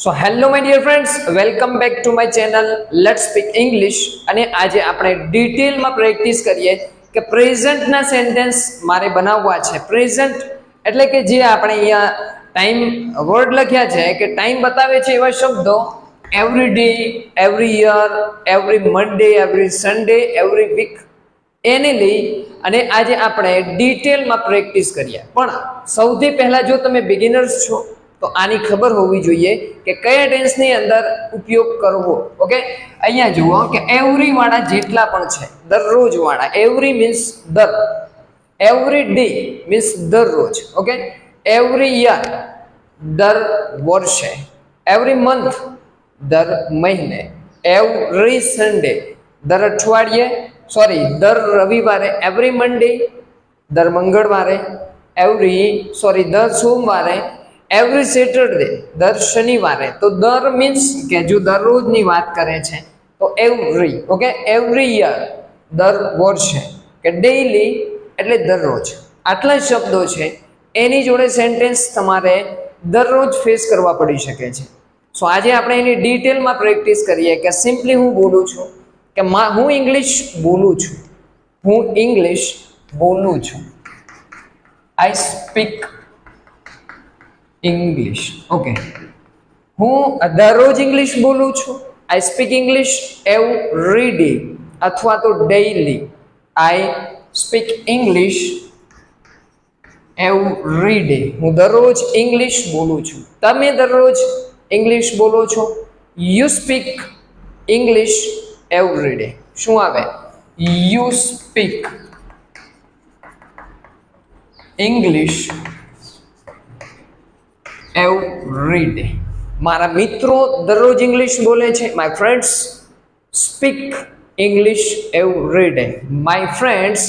So hello my dear friends, welcome back to my channel Let's Speak English. અને આજે આપણે ડિટેલમાં practice કરીએ કે પ્રેઝન્ટના સેન્ટેન્સ મારે બનાવવા છે. પ્રેઝન્ટ એટલે કે જે આપણે અહીંયા ટાઈમ વર્ડ લખ્યા છે કે ટાઈમ બતાવે છે એવા શબ્દો every day, every year, every Monday, every Sunday, every week એને લઈ અને આજે આપણે ડિટેલમાં પ્રેક્ટિસ કરીએ. પણ સૌથી પહેલા જો તમે બિગિનર્સ છો તો આની ખબર હોવી જોઈએ કે કયા ટેન્સની અંદર ઉપયોગ કરવો. ઓકે, અહીંયા જુઓ કે એવરી વાળા જેટલા પણ છે, દરરોજ વાળા, એવરી મીન્સ દર, એવરી ડે મીન્સ દરરોજ, ઓકે, એવરી યર દર વર્ષે, એવરી મંથ દર મહિને, એવરી સન્ડે દર અઠવાડિયે, દર રવિવારે, એવરી મંડે દર મંગળવારે, દર સોમવારે, એવરી સેટરડે દર શનિવારે. તો દર મીન્સ કે જો દરરોજની વાત કરે છે તો એવરી, ઓકે, એવરી યર દર વર્ષે, કે ડેઈલી એટલે દરરોજ. આટલા શબ્દો છે એની જોડે સેન્ટેન્સ તમારે દરરોજ ફેસ કરવા પડી શકે છે. સો આજે આપણે એની ડિટેલમાં પ્રેક્ટિસ કરીએ કે સિમ્પલી હું બોલું છું કે હું ઇંગ્લિશ બોલું છું, હું ઇંગ્લિશ બોલું છું, આઈ સ્પીક ઇંગ્લિશ. ઓકે, હું દરરોજ ઇંગ્લિશ બોલું છું, I speak English every day અથવા તો ડેઈલી, આઈ સ્પીક ઇંગ્લિશ એવરી ડે. હું દરરોજ ઇંગ્લિશ બોલું છું. તમે દરરોજ ઇંગ્લિશ બોલો છો, you speak English every day. શું આવે? You speak English every day. મારા મિત્રો દરરોજ ઇંગ્લિશ બોલે છે, my friends speak English every day. My friends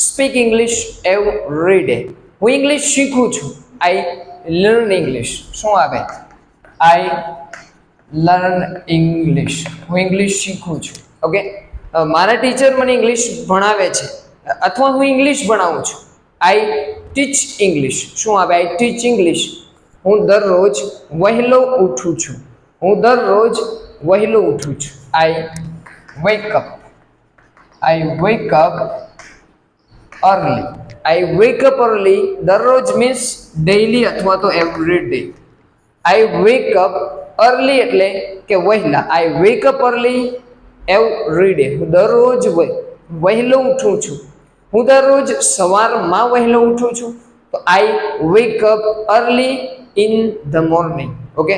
speak English every day. હું ઇંગ્લિશ શીખું છું, આઈ લર્ન ઇંગ્લિશ. શું આવે? આઈ લર્ન ઇંગ્લિશ. હું ઇંગ્લિશ શીખું છું. ઓકે, મારા ટીચર મને ઇંગ્લિશ ભણાવે છે અથવા હું ઇંગ્લિશ ભણાવું છું, આઈ ટીચ ઇંગ્લિશ. શું આવે? આઈ ટીચ ઇંગ્લિશ. હું દરરોજ વહેલો ઉઠું છું, હું દરરોજ વહેલો ઉઠું છું, I wake up. I wake up early. I wake up early દરરોજ મીન્સ ડેઈલી અથવા તો every day. I wake up early એટલે કે વહેલા. I wake up early every day. હું દરરોજ વહેલો ઉઠું છું. હું દરરોજ સવારમાં વહેલો ઉઠું છું, તો I wake up early in the morning. Okay,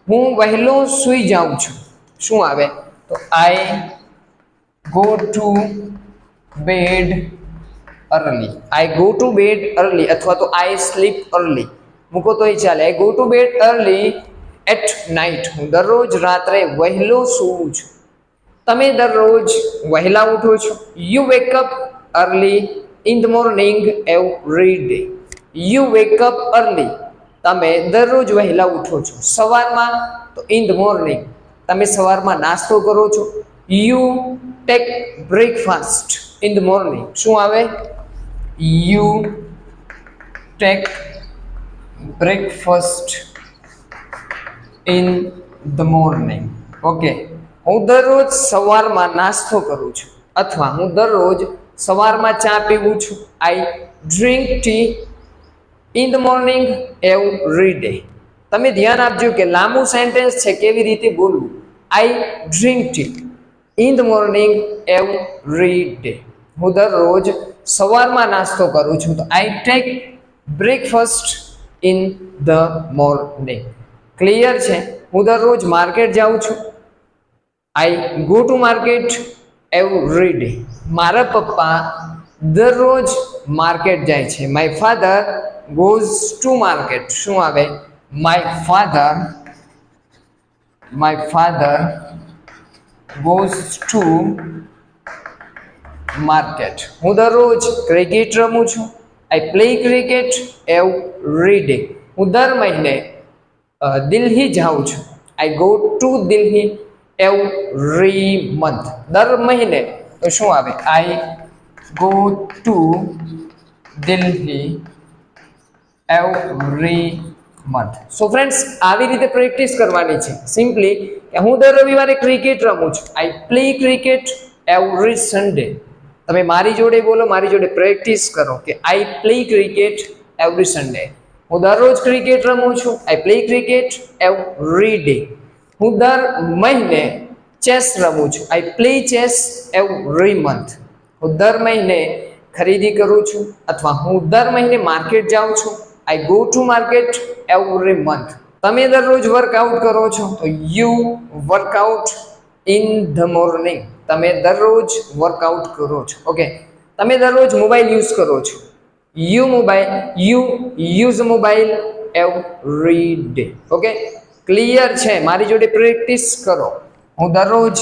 હું વહેલો સૂઈ જાઉં છું. શું આવે? તો I go to bed early. I go to bed early અથવા તો આઈ સ્લીપ અર્લી મૂકો તોય ચાલે. I go to bed early at night. હું દરરોજ રાત્રે વહેલો સૂવું છું. તમે દરરોજ વહેલા ઉઠો છો, you wake up early in the morning every day. You wake up early તમે દરરોજ વહેલા ઉઠો છો. સવારમાં તો ઇન ધ મોર્નિંગ તમે સવારમાં નાસ્તો કરો છો, you take breakfast in the morning. શું આવે? You take breakfast in the morning. Okay, હું દરરોજ સવારમાં નાસ્તો કરું છું અથવા હું દરરોજ સવારમાં ચા પીવું છું, I drink tea in the morning every day. તમે ધ્યાન આપજો કે લાંબુ સેન્ટેન્સ છે કેવી રીતે બોલવું. I drink tea in the morning every day. હું દરરોજ સવારમાં નાસ્તો કરું છું, તો I take breakfast in the morning. Clear છે? હું દરરોજ માર્કેટ જાઉં છું, I go to market every day. મારા પપ્પા દરરોજ માર્કેટ જાય છે, my father goes to market. શું આવે? My father goes to market. હું દરરોજ ક્રિકેટ રમું છું, I play cricket every day. હું દર મહિને દિલ્હી જાઉં છું, I go two Delhi every month. દર મહિને તો શું આવે? આઈ go two Delhi every month. So friends, આવી રીતે પ્રેક્ટિસ કરવાની છે. સિમ્પલી કે હું દર રવિવારે ક્રિકેટ રમું છું. I play cricket every Sunday. તમે મારી જોડે બોલો, મારી જોડે પ્રેક્ટિસ કરો કે આઈ પ્લે ક્રિકેટ એવરી સન્ડે. હું દરરોજ ક્રિકેટ રમું છું. I play cricket every day. હું દર મહિને ચેસ રમું છું. I play chess every month. હું દર મહિને ખરીદી કરું છું અથવા હું દર મહિને માર્કેટ જાઉં છું. I go to market every month. તમે દરરોજ વર્કઆઉટ કરો છો તો you workout in the morning. તમે દરરોજ વર્કઆઉટ કરો છો. ઓકે. તમે દરરોજ મોબાઈલ યુઝ કરો છો. You use mobile every day. Okay, clear છે? મારી જોડે પ્રેક્ટિસ કરો. હું દરરોજ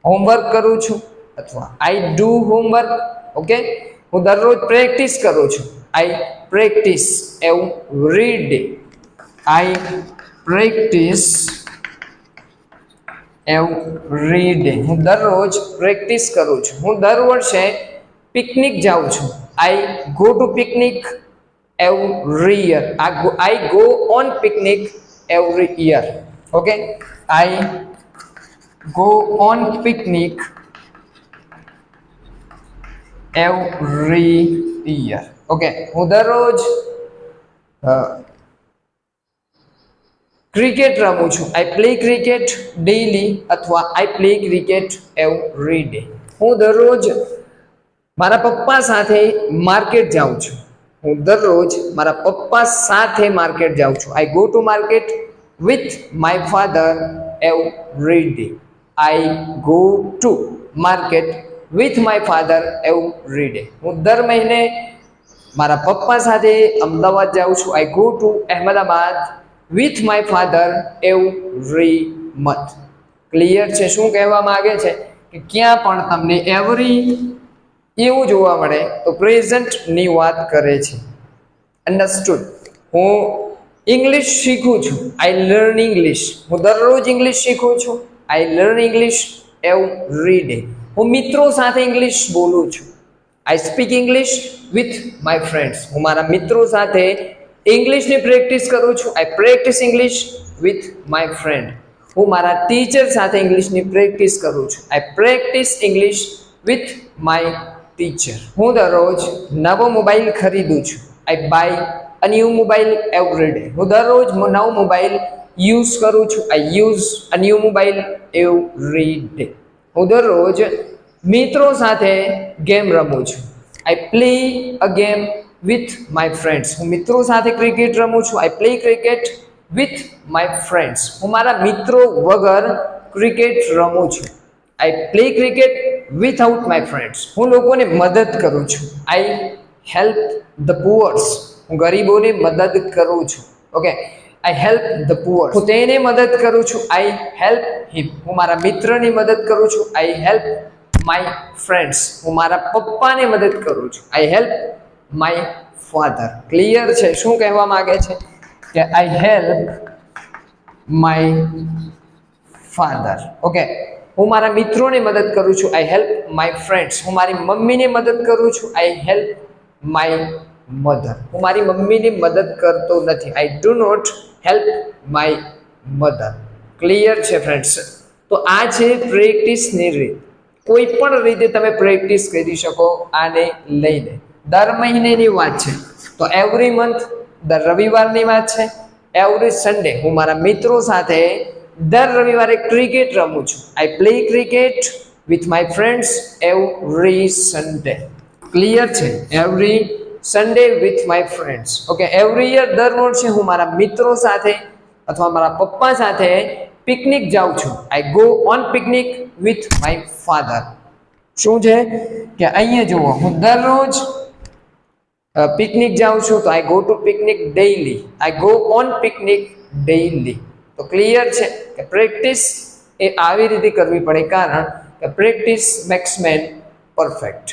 હોમવર્ક કરું છું અથવા આઈ ડુ હોમવર્ક. ઓકે, હું દરરોજ પ્રેક્ટિસ કરું છું. I practice every day. I practice every day. હું દરરોજ પ્રેક્ટિસ કરું છું. હું દર વર્ષે પિકનિક જાઉં છું. I go two picnic every year. I go on picnic every year. Okay, I go on picnic every year. Okay, હું દરરોજ ક્રિકેટ રમું છું. આઈ પ્લે ક્રિકેટ ડેઈલી અથવા આઈ પ્લે ક્રિકેટ એવરી ડે. હું દરરોજ મારા પપ્પા સાથે માર્કેટ જાઉં છું. હું દરરોજ મારા પપ્પા સાથે માર્કેટ જાઉં છું. I go to market with my father every day. I go to market with my father every day. હું દર મહિને મારા પપ્પા સાથે અમદાવાદ જાઉં છું. I go two Ahmedabad with my father every month. Clear છે? શું કહેવા માંગે છે કે ક્યાં પણ તમને એવરી એવું જોવા મળે તો પ્રેઝન્ટની વાત કરે છે. અન્ડરસ્ટુડ? હું ઇંગ્લિશ શીખું છું. I learn English. હું દરરોજ ઇંગ્લિશ શીખું છું. I learn English every day. હું મિત્રો સાથે ઇંગ્લિશ બોલું છું. I speak English with my friends. હું મારા મિત્રો સાથે ઇંગ્લિશની પ્રેક્ટિસ કરું છું. I practise English with my friend. હું મારા ટીચર સાથે ઇંગ્લિશની પ્રેક્ટિસ કરું છું. I practise English with my teacher. હું દરરોજ નવો મોબાઈલ ખરીદું છું. I buy a new mobile every day. હું દરરોજ નવો મોબાઈલ યુઝ કરું છું. I use a new mobile every day. હું દરરોજ મિત્રો સાથે ગેમ રમું છું. I play a game with my friends. હું મિત્રો સાથે ક્રિકેટ રમું છું. I play cricket with my friends. હું મારા મિત્રો વગર ક્રિકેટ રમું છું. I play cricket without my friends. હું લોકોને મદદ કરું છું. I help the પુઅર્સ. હું ગરીબોને મદદ કરું છું. Okay, I help the poor. હું તેને મદદ કરું છું. I help him. હું મારા મિત્રની મદદ કરું છું. I help my friends. હું મારા પપ્પાને મદદ કરું છું. I help my father. Clear છે? શું કહેવા માંગે છે કે I help my father. Okay, હું મારા મિત્રોને મદદ કરું છું. I help my friends. હું મારી મમ્મીને મદદ કરું છું. I help my mother. હું મારી મમ્મીની મદદ કરતો નથી. I do not help my mother. Clear છે ફ્રેન્ડ્સ? તો આ છે પ્રેક્ટિસની રીત. કોઈ પણ રીતે તમે પ્રેક્ટિસ કરી શકો આને લઈને. દર મહિનેની વાત છે તો એવરી મંથ, દર રવિવારની વાત છે. એવરી સન્ડે હું મારા મિત્રો સાથે દર રવિવારે ક્રિકેટ રમું છું. I play cricket with my friends every Sunday. Clear છે? Every Sunday with my friends. Okay, every year દર વર્ષે હું મારા મિત્રો સાથે અથવા મારા પપ્પા સાથે પિકનિક જાઉં છું. I go on picnic with my father. શું છે કે અહીંયા જુઓ, હું દરરોજ પિકનિક જાઉં છું તો I go two picnic daily. I go on picnic daily. તો ક્લિયર છે કે પ્રેક્ટિસ એ આવી રીતે કરવી પડે, કારણ કે પ્રેક્ટિસ મેક્સ મેન પરફેક્ટ.